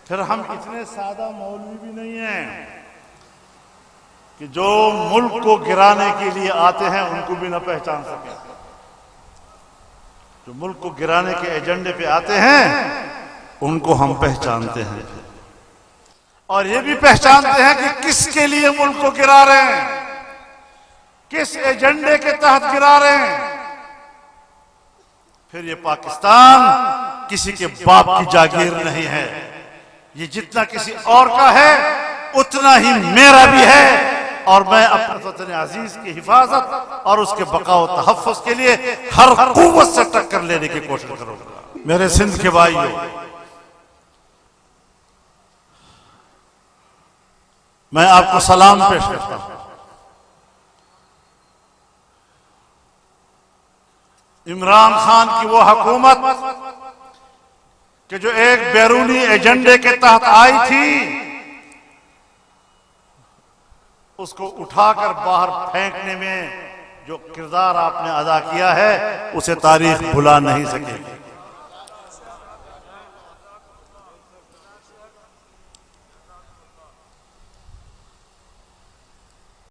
फिर हम इतने सादा मौलवी भी नहीं हैं कि जो मुल्क को गिराने के लिए आते हैं उनको भी न पहचान सके। जो मुल्क को गिराने के एजेंडे पे आते हैं उनको हम पहचानते हैं, और ये भी पहचानते हैं कि किसके लिए मुल्क को गिरा रहे हैं, किस एजेंडे के तहत गिरा रहे हैं। फिर ये पाकिस्तान किसी के बाप की जागीर नहीं है, ये जितना किसी और का है उतना ही मेरा भी है, और मैं अपने वतन अजीज की हिफाजत और उसके बकाओ तहफ़्फ़ुज़ के लिए हर कुव्वत से टक्कर लेने की कोशिश करूंगा। मेरे सिंध के भाइयों, मैं आपको सलाम पेश करता हूं। इमरान खान की वो हुकूमत कि जो एक बैरूनी एजेंडे के तहत आई थी, उसको उठाकर बाहर फेंकने में जो किरदार आपने अदा किया है उसे तारीख भुला नहीं सकेगी।